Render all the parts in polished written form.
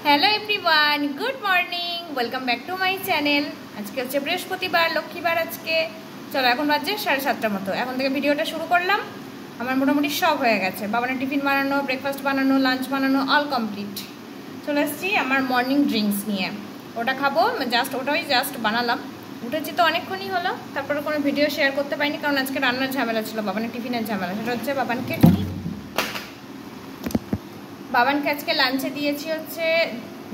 Hello everyone good morning welcome back to my channel. आज के হচ্ছে বৃহস্পতিবার লক্ষ্মীবার আজকে। চলো এখন বাজে 7:30টার মতো। এখন থেকে ভিডিওটা শুরু করলাম। আমার মোটামুটি সব হয়ে গেছে, বাবানের টিফিন বানানো, ব্রেকফাস্ট বানানো, লাঞ্চ বানানো, অল কমপ্লিট। চলে এসেছি আমার মর্নিং ড্রিঙ্কস নিয়ে। ওটা খাবো, ওটাই জাস্ট বানালাম। উঠেছি তো অনেকক্ষণই হলো, তারপরে কোনো ভিডিও শেয়ার করতে পারিনি কারণ আজকে রান্নার ঝামেলা ছিল, বাবানের টিফিনের ঝামেলা। সেটা হচ্ছে বাবানকে আজকে লাঞ্চে দিয়েছি হচ্ছে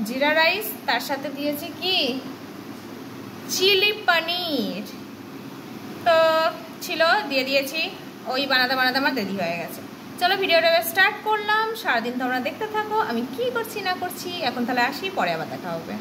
জিরা রাইস, তার সাথে দিয়েছি কি চিলি পনির। তো ছিল দিয়ে দিয়েছি, ওই বানাতে বানাতে আমার দেরি হয়ে গেছে। চলো ভিডিওটা স্টার্ট করলাম। সারাদিন তোমরা দেখতে থাকো আমি কি করছি না করছি। এখন তাহলে আসি, পরে আবার দেখা হবে।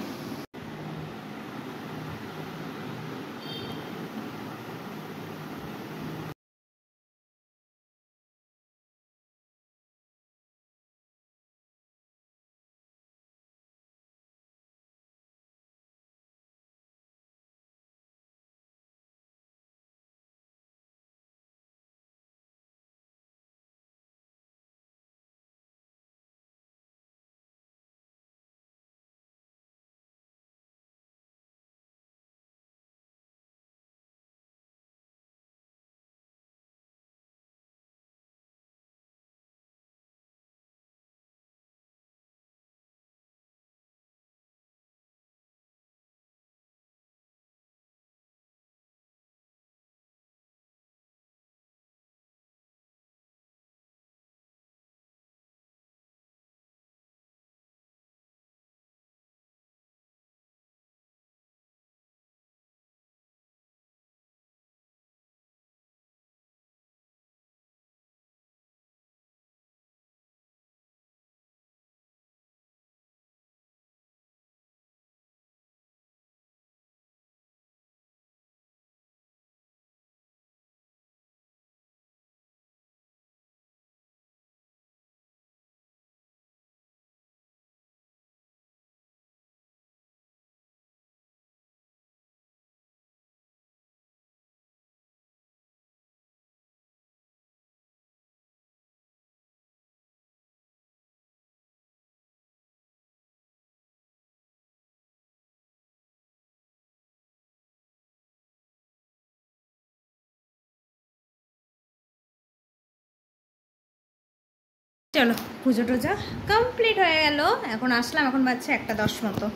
চলো পুজো টুজো কমপ্লিট হয়ে গেল। এখন আসলাম, এখন বাজছে 1:10 মতো।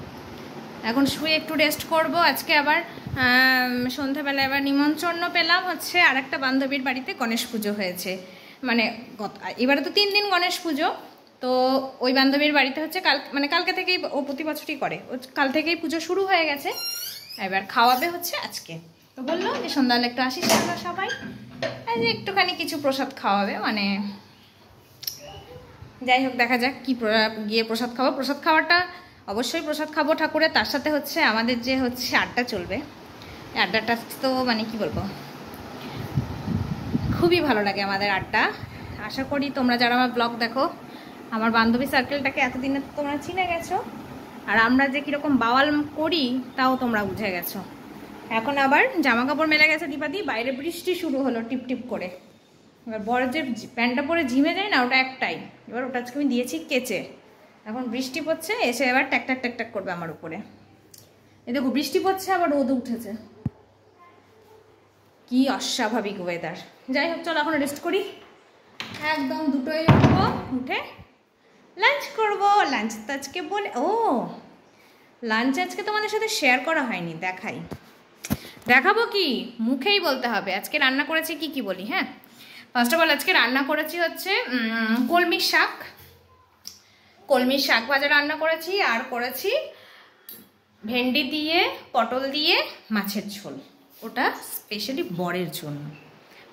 এখন শুয়ে একটু রেস্ট করব। আজকে আবার সন্ধ্যাবেলা এবার নিমন্ত্রণ পেলাম হচ্ছে আর একটা বান্ধবীর বাড়িতে গণেশ পুজো হয়েছে। মানে এবারে তো 3 দিন গণেশ পুজো। তো ওই বান্ধবীর বাড়িতে হচ্ছে কালকে থেকেই, ও প্রতি বছরই করে, ও কাল থেকেই পুজো শুরু হয়ে গেছে। এবার খাওয়াবে হচ্ছে আজকে। তো বললো যে সন্ধ্যাবেলা একটু আসিস আমরা সবাই, এই যে একটুখানি কিছু প্রসাদ খাওয়াবে। মানে যাই হোক দেখা যাক কি গিয়ে প্রসাদ খাবো। প্রসাদ খাওয়াটা অবশ্যই প্রসাদ খাবো ঠাকুরের, তার সাথে হচ্ছে আমাদের যে হচ্ছে আড্ডা চলবে। আড্ডাটা তো মানে কি বলবো, খুবই ভালো লাগে আমাদের আড্ডা। আশা করি তোমরা যারা আমার ব্লগ দেখো, আমার বান্ধবী সার্কেলটাকে এতদিনে তোমরা চিনে গেছো, আর আমরা যে কীরকম বাওয়াল করি তাও তোমরা বুঝে গেছো। এখন আবার জামা কাপড় মেলে গেছে দীপাদি, বাইরে বৃষ্টি শুরু হলো টিপ টিপ করে। এবার বড় যে প্যান্টটা পরে ঝিমে যায় না, ওটা একটাই, এবার ওটা আজকে আমি দিয়েছি কেচে। এখন বৃষ্টি পড়ছে, এসে এবার ট্যাকট্যাক ট্যাকট্যাক করবে আমার উপরে। এই দেখো বৃষ্টি পড়ছে, আবার রোদ উঠেছে, কি অস্বাভাবিক ওয়েদার। যাই হোক চলো এখন রেস্ট করি। একদম 2টোয় উঠবো, উঠে লাঞ্চ করবো। লাঞ্চ তো আজকে লাঞ্চ আজকে তোমাদের সাথে শেয়ার করা হয়নি, দেখাবো কি, মুখেই বলতে হবে। আজকে রান্না করেছি কি বলি। হ্যাঁ, ফার্স্ট অফ অল আজকে রান্না করেছি হচ্ছে কলমির শাক ভাজা রান্না করেছি, আর করেছি ভেন্ডি দিয়ে পটল দিয়ে মাছের ঝোল। ওটা স্পেশালি বরের জন্য,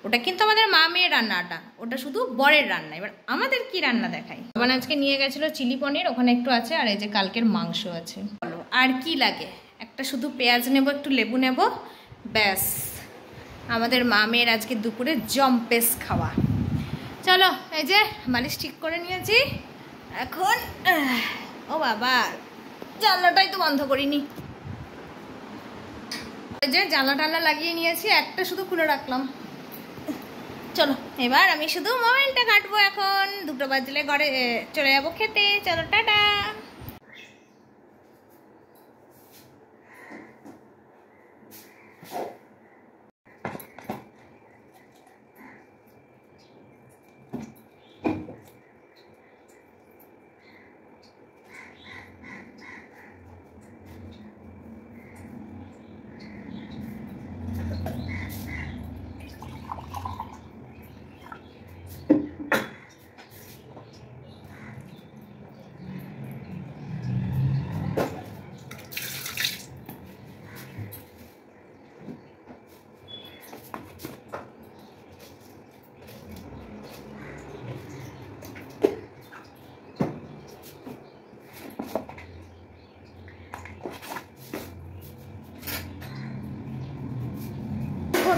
ওটা কিন্তু আমাদের মা মেয়ের রান্নাটা, ওটা শুধু বরের রান্না। এবার আমাদের কি রান্না দেখাই। মানে আজকে নিয়ে গেছিলো চিলি পনির, ওখানে একটু আছে, আর এই যে কালকের মাংস আছে। বলো আর কি লাগে, একটা শুধু পেঁয়াজ নেব, একটু লেবু নেব, ব্যাস আমাদের মা মেয়ের আজকে দুপুরে জম্পেস খাওয়া। চলো এই যে মালিশ ঠিক করে নিয়েছি এখন। ও বাবা, জানলাটাই তো বন্ধ করিনি। এই যে জানলা টানলা লাগিয়ে নিয়েছি, একটা শুধু খুলে রাখলাম। চলো এবার আমি শুধু মোবাইলটা কাটবো। এখন 2টো বাজলে ঘরে চলে যাবো খেতে। চলো টাটা।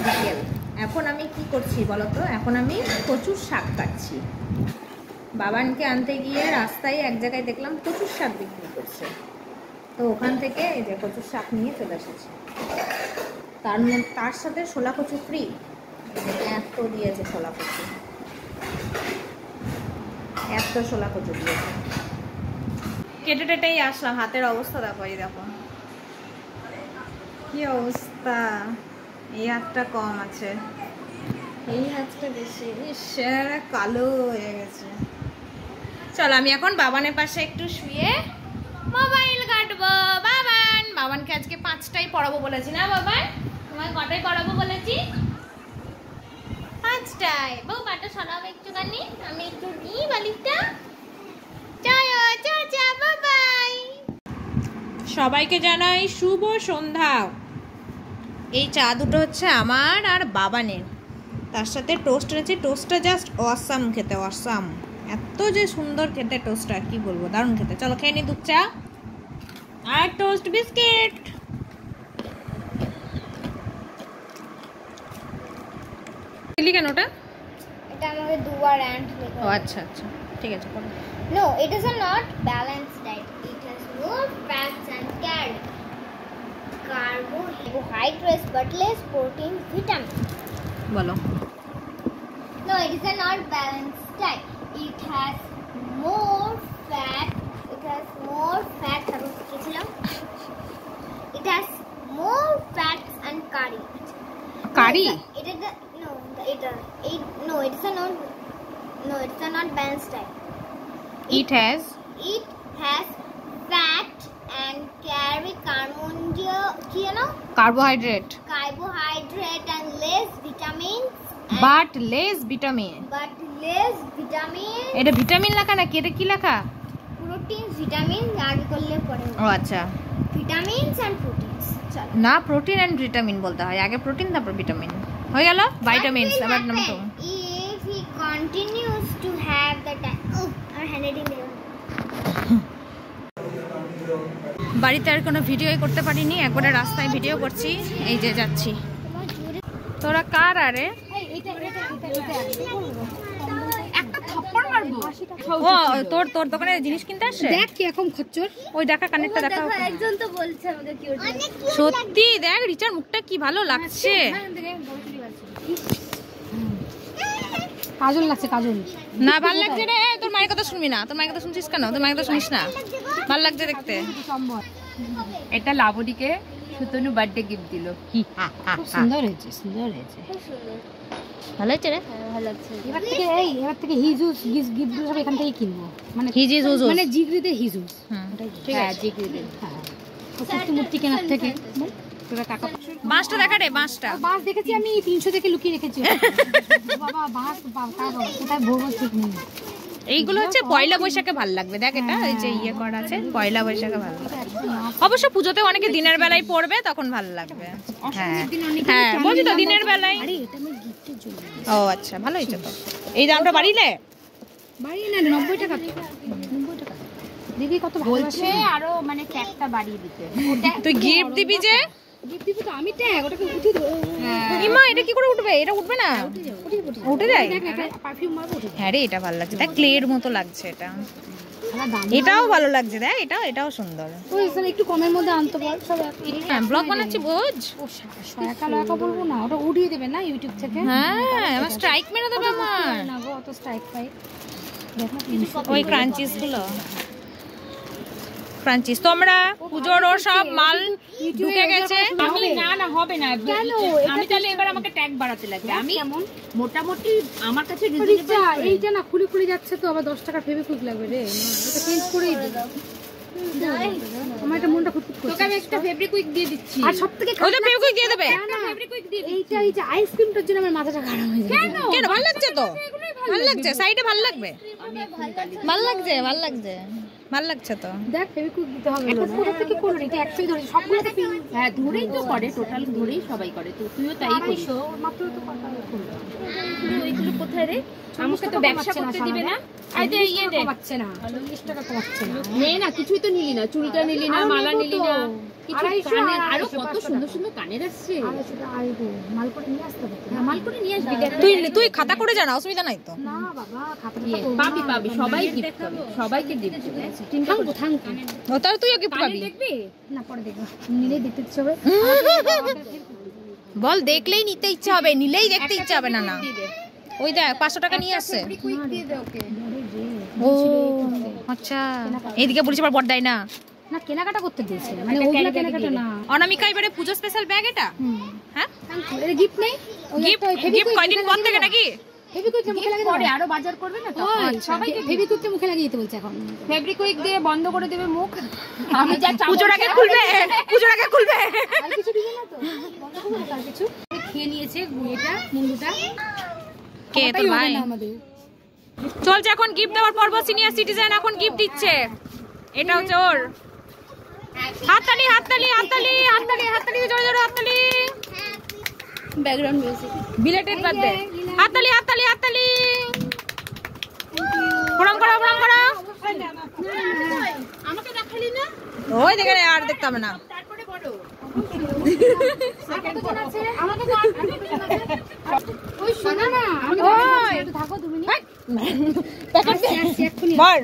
বিকেল। এখন আমি কি করছি বলো তো, এখন আমি কচুর শাক কাটছি। বাবানকে আনতে গিয়ে রাস্তায় এক জায়গায় দেখলাম কচুর শাক বিক্রি করছে, তো ওখান থেকে এই যে কচুর শাক নিয়ে চলে এসেছি। তার সাথে ছোলা কচু ফ্রি, এত দিয়েছে ছোলা কচু, এত ছোলা কচু দিয়েছে। কেটে টেটেই আসলাম, হাতের অবস্থা দেখো, এই দেখো কি অবস্থা। এই হাতটা কম আছে, এই হাতটা বেশি, কালো হয়ে গেছে। চলো আমি এখন বাবানের পাশে একটু শুয়ে মোবাইল কাটবো। বাবানকে আজকে 5টায় পড়াবো বলেছি না বাবান? তোমায় কটায় পড়াবো বলেছি? 5টায়। বউ পাটা সরাবে একটুখানি, আমি একটু নিই বালিশটা। চলো চা বাবাই। সবাইকে জানাই শুভ সন্ধ্যা। এই চা দুটো হচ্ছে আমার আর বাবানের, তার সাথে টোস্ট রয়েছে। টোস্টটা জাস্ট অসাম খেতে, অসাম, এত যে সুন্দর খেতে টোস্টটা, কি বলবো, দারুণ খেতে। চলো খেয়ে নি দুধ চা আর টোস্ট বিস্কিট। দিলি কেন ওটা? এটা আমাকে দুবার অ্যান্ড লেখা। ও আচ্ছা আচ্ছা, ঠিক আছে করো। No, it is a not balanced diet. It has more fats and carbohydrates but less protein, vitamins. বলো। No, it is a not balanced diet. It has more fat. It has more fat. It has more fats and curry. Curry? It is a no. It is a not. No, it's a not balanced diet. It has fat and carbohydrate and less vitamins. but less vitamin. এটা vitamin লেখা নাকি এটা কি লেখা? Proteins, vitamins আগে করলে পরে। ও আচ্ছা, vitamins and proteins। চলো না, প্রোটিন এন্ড ভিটামিন বলতে হয়, আগে প্রোটিন তারপর ভিটামিন হয়ে গেল। ভিটামিনস আবার number 2। If he continues to have the our handwriting there. বাড়িতে আর কোনো ভিডিওই করতে পারিনি, একবারে রাস্তায় ভিডিও করছি। এই যে যাচ্ছি। তোরা কার? আরে একটা থাপ্পড় মারবো। ও তোর দোকানে জিনিস কিনতে আসছে? দেখ কি রকম খচ্চর। ওই দেখা কানেরটা দেখা। একজন তো বলছে আমাকে কি ওটা। সত্যি দেখ রিচার মুখটা কি ভালো লাগছে। কাজল লাগছে, কাজল না ভালো লাগছে রে। তোর মায়ের কথা শুনবি না? তোর মায়ের কথা শুনছিস কেন? তোর মায়ের কথা শুনিস না? ভালো লাগছে দেখতে। এটা লাবণীকে সুতনু বার্থডে গিফট দিল। খুব সুন্দর হয়েছে, সুন্দর হয়েছে, ভালো হয়েছে রে। ভালো লাগছে। এবার থেকে হিজুস গিফট সব এখান থেকেই কিনবো। মানে হিজিস হুজুস, মানে জিগরিতে হিজুস। ঠিক আছে জিগরিতে। হ্যাঁ, সত্যি মূর্তি কেনার থেকে তোরা টাকা। বাঁশটা দেখা রে, বাঁশটা। বাঁশ দেখেছি আমি 300 থেকে লুকিয়ে রেখেছি। বাবা বাঁশ কোথায় ভরবো ঠিক নেই। এইগুলো হচ্ছে পয়লা বৈশাখে ভালো লাগবে। দেখ এটা এই যে ইয়ে করা আছে, পয়লা বৈশাখে ভালো লাগবে। অবশ্য পুজোতে অনেকে দিনের বেলায় পড়বে, তখন ভালো লাগবে। হ্যাঁ হ্যাঁ বলছি তো দিনের বেলায়। আরে এটা আমি গিফটের জন্য। ও আচ্ছা, ভালো হয়েছে তো। এই দামটা বাড়িলে? বাড়িয়ে না, 90 টাকা। 90 টাকা দেখি কত ভালো বলছে, আরো মানে ট্যাগটা বাড়িয়ে দিতে। তুই গিফট দিবি যে? গিফট দিব তো আমি, ট্যাগ ওটাকে উঠিয়ে দেব। ইমা এটা কি করে উঠবে? এটা উঠবে না, উঠে যায়। দেখ এটা পারফিউম মারবো উঠে। হ্যাঁ রে, এটা ভালো লাগছে। দেখ ক্লের মতো লাগছে এটা। সারা দাম। এটাও ভালো লাগছে, দেখ এটাও সুন্দর। ওই এখানে একটু কমের মধ্যে আনতে পার সব। হ্যাঁ ব্লগ বানাচ্ছি বোঝ। ও একা বলবো না, ওটা উঠিয়ে দেবে না ইউটিউব থেকে। হ্যাঁ আমার স্ট্রাইক মেরে দেবে আমার। না গো, অত স্ট্রাইক পাই। দেখ না ওই ক্রাঞ্চিস গুলো, ক্রাঞ্চিস তোমরা পুজোর ওর সব মাল ঢুকে গেছে। আমি না হবে না। কেন? আমি তাহলে এবার আমাকে ট্যাগ বাড়াতে লাগবে। আমি কেমন মোটামুটি আমার কাছে এইটা না খুলে যাচ্ছে তো, আবার 10 টাকা ফেভিকুইক লাগবে রে। এটা চেঞ্জ করেই দে। আমার এটা মনটা খুঁতখুত করছে। তোকে আমি একটা ফেভিকুইক দিয়ে দিচ্ছি। আর সবথেকে ওটা ফেভিকুইক দিয়ে দেবে। না ফেভিকুইক দিয়ে দিচ্ছি। এই যে আইসক্রিমটার জন্য আমার মাথাটা খারাপ হয়ে যায়। কেন? ভালো লাগছে তো, ভালো লাগছে। সাইডে ভালো লাগবে, ভালো লাগছে, ভালো লাগছে, ভালো লাগছে তো। দেখ ফেভিকুইক দিতে হবে না। কোথা থেকে করলি? এটা একটাই ধরে সবগুলোতে পিন। হ্যাঁ ধরেই তো করে, টোটাল ধরেই সবাই করে। তো তুইও তাই করিস। মাত্র তো কথা করলি। ওইগুলো কোথায় রে? আমাকে তো ব্যবসা করতে দিবে না। আই দে ইয়ে দে। কমাচ্ছে না। 40 টাকা কমাচ্ছে না। নে না, কিছুই তো নিলি না। চুড়িটা নিলি না, মালা নিলি না। কিছু কানে আরো কত সুন্দর সুন্দর কানের আসছে। মাল করে নিয়ে আসতে হবে। হ্যাঁ মাল করে নিয়ে আসবি। তুই খাতা করে জানা, অসুবিধা নাই তো। না বাবা, খাতা পাবি পাবি, সবাই গিফট করবে, সবাইকে গিফট করবে। Thank you. ওটাও তুইও গিফট পাবি। দেখবি না? পরে দেখব। নিলেই দেখতে ইচ্ছে হবে। বল দেখলেই নিতে ইচ্ছা হবে, নিলেই দেখতে ইচ্ছা হবে না না। ওই দেখ 500 টাকা নিয়ে আসছে। কুইক দিয়ে দে ওকে। ও আচ্ছা, এইদিকে বলছি আবার বড় দেয় না। না কেনাকাটা করতে দিয়েছে, মানে ওগুলা কেনাকাটা না। অনামিকা এবারে পূজো স্পেশাল ব্যাগ এটা। হ্যাঁ এটা গিফট নেই। গিফট কয়দিন পর থেকে নাকি? ফেভিকুইক মুখে লাগিয়ে পরে আরো বাজার করবে না তো। সবাইকে ফেভিকুইক মুখে লাগিয়ে দিতে বলছে এখন। ফেভিকুইক দিয়ে বন্ধ করে দেবে মুখ। আমি যা পূজোর আগে খুলবে, পূজোর আগে খুলবে। আর কিছু দিবে না তো? বন্ধ করবে না কিছু? খেয়ে নিয়েছে এটা মুন্ডুটা। কে তোর ভাই? চলছে এখন গিফট দেওয়ার পর্ব। সিনিয়র সিটিজেন এখন গিফট দিচ্ছে। এটা হচ্ছে ওর। হাততালি হাততালি হাততালি হাততালি হাততালি, জোরে জোরে হাততালি। Background music. Belated birthday. হাততালি হাততালি হাততালি। প্রণাম করো প্রণাম করো। আমাকে দেখালি না? ওই দেখে আর দেখতে হবে না। তারপরে বড়। আমাকে তো ওই শোনা না। ওই একটু থাকো তুমি। প্যাকেট বল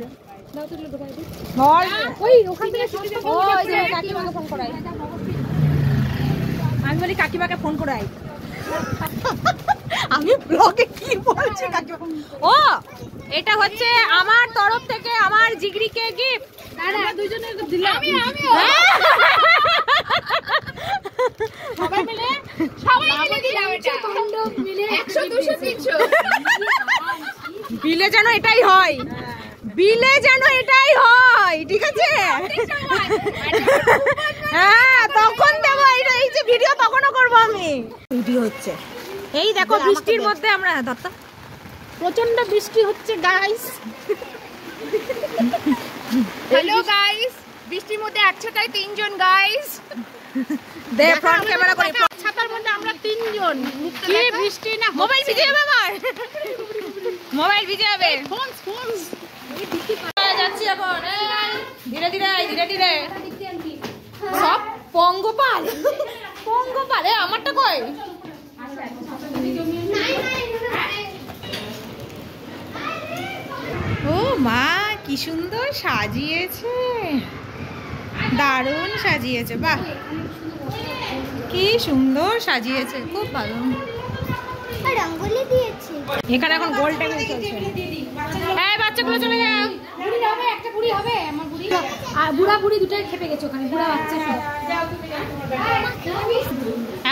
দাও তো ঢোকাই দিই। বল। ওই ওখান থেকে ওই যে কাকিমাকে ফোন করাই। আমি বলি কাকিমাকে ফোন করাই। আমি ব্লগে কি বলছি কাকিমা? ও এটা হচ্ছে আমার তরফ থেকে আমার জিগরিকে গিফট। আমরা দুইজনে দিলাম। আমিও সবাই মিলে দিলাম এটা। কন্ডম মিলে 100 200 300। বিলে যেন এটাই হয়, বিলে যেন এটাই হয়, ঠিক আছে? হ্যাঁ তখন দেবো। এই যে ভিডিও তখনও করবো আমি। ভিডিও হচ্ছে এই দেখো বৃষ্টির মধ্যে আমরা দত্তা প্রচন্ড বৃষ্টি হচ্ছে গাইস। হ্যালো গাইস, বৃষ্টির মধ্যে একসাথে তিনজন গাইস। দে ফ্রন্ট ক্যামেরা করে। ছাতার মধ্যে আমরা তিনজন। কি বৃষ্টি না, মোবাইল ভিজে যাবে আমার, মোবাইল ভিজে যাবে। ফোন যাচ্ছি এখন। ধীরে ধীরে ধীরে ধীরে। সব পঙ্গপাল পঙ্গপাল। আমারটা কই? ও মা কি সুন্দর সাজিয়েছে, দারুণ সাজিয়েছে। বাহ কি সুন্দর সাজিয়েছে, খুব ভালো। রঙ্গোলি দিয়েছে। এখানে এখন গোল টেবিল চলছে। হ্যাঁ বাচ্চাগুলো চলে যাও। বুড়ি হবে, একটা বুড়ি হবে আমার বুড়ি। আর বুড়া বুড়ি দুটাই খেপে গেছে ওখানে, বুড়া বাচ্চা সব।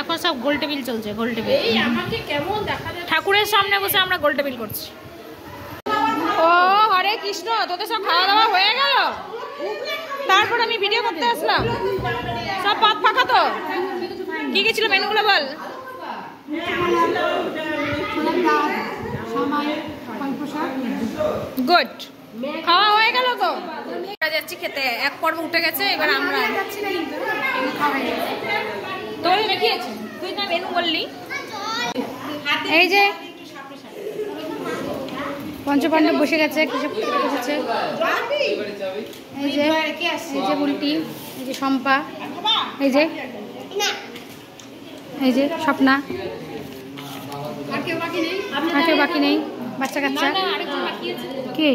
এখন সব গোল টেবিল চলছে, গোল টেবিল। আমাকে কেমন দেখা যাচ্ছে? ঠাকুরের সামনে বসে আমরা গোল টেবিল করছি। ও হরে কৃষ্ণ, তোদের সব খাওয়া দাওয়া হয়ে গেল? তারপর আমি ভিডিও করতে আসলাম। সব পথ ফাঁকা তো? কি কি ছিল মেনুগুলো বল? গুড, খাওয়া হয়ে গেল তো? যাচ্ছি খেতে, এক পর্ব উঠে গেছে। এবার আমরা তোর দেখিয়েছি, তুই না মেনু বললি। এই যে পঞ্চপাণ্ডব বসে গেছে, বসেছে। এই যে বুলটি, এই যে শম্পা, এই যে স্বপ্না। আর কেউ বাকি নেই। বাচ্চা কাচ্চা কে?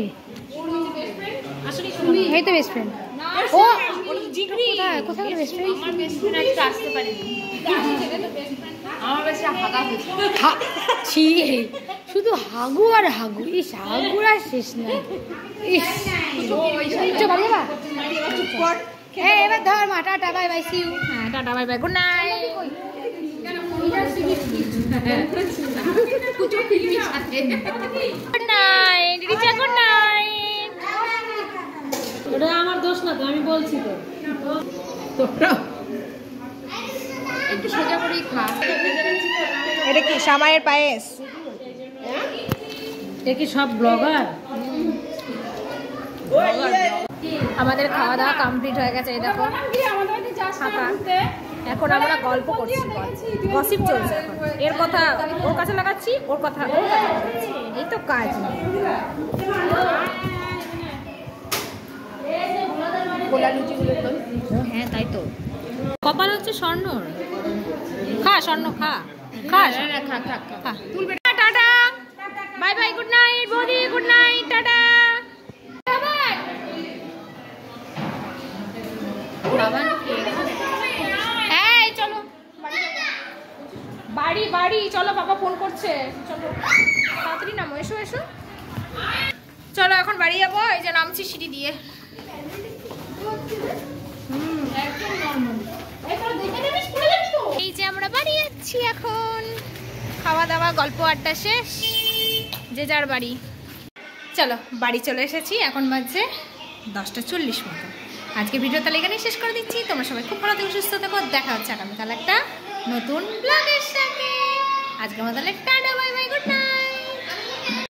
এই তো বেস্ট ফ্রেন্ড। ও কোথায় গেল বেস্ট ফ্রেন্ড? আসতে পারি শুধু হাগু আর হাগু। ইস হাগুর আর শেষ নাই। এবার ধর মা, tata bye bye, see you. হ্যাঁ tata bye bye, good night. Good night Richa, good night. ওটা আমার দোষ না তো, আমি বলছি তো। একটু সোজা করেই খা। এটা কি সামাইয়ের পায়েস? এ কি সব ব্লগার? আমাদের খাওয়া দাওয়া কমপ্লিট হয়ে গেছে, এই দেখো ফাঁকা। এখন আমরা গল্প করছি, গসিপ চলছে এখন। এর কথা ওর কাছে লাগাচ্ছি, ওর কথা ওর কাছে লাগাচ্ছি, এই তো কাজ। হ্যাঁ তাই তো, কপাল হচ্ছে স্বর্ণর। খা স্বর্ণ, খা খা খা খা খা। তুলবে। Tata, bye bye, good night বৌদি, গুড নাইট, টাটা। এই চলো বাড়ি বাড়ি চলো, বাবা ফোন করছে, চলো তাড়াতাড়ি নামো, এসো এসো। চলো এখন বাড়ি যাবো, এই যে নামছি সিঁড়ি দিয়ে। এই যে আমরা বাড়ি যাচ্ছি এখন, খাওয়া দাওয়া গল্প আড্ডা শেষ, যে যার বাড়ি। চলো বাড়ি চলে এসেছি, এখন বাজছে 10:40 মতো। আজকে ভিডিও তাহলে এখানেই শেষ করে দিচ্ছি। তোমরা সবাই খুব ভালো থেকো, সুস্থ থেকো, দেখা হচ্ছে আগামীকাল একটা নতুন ব্লগের সাথে। আজকে আমাদের tata, bye bye, good night.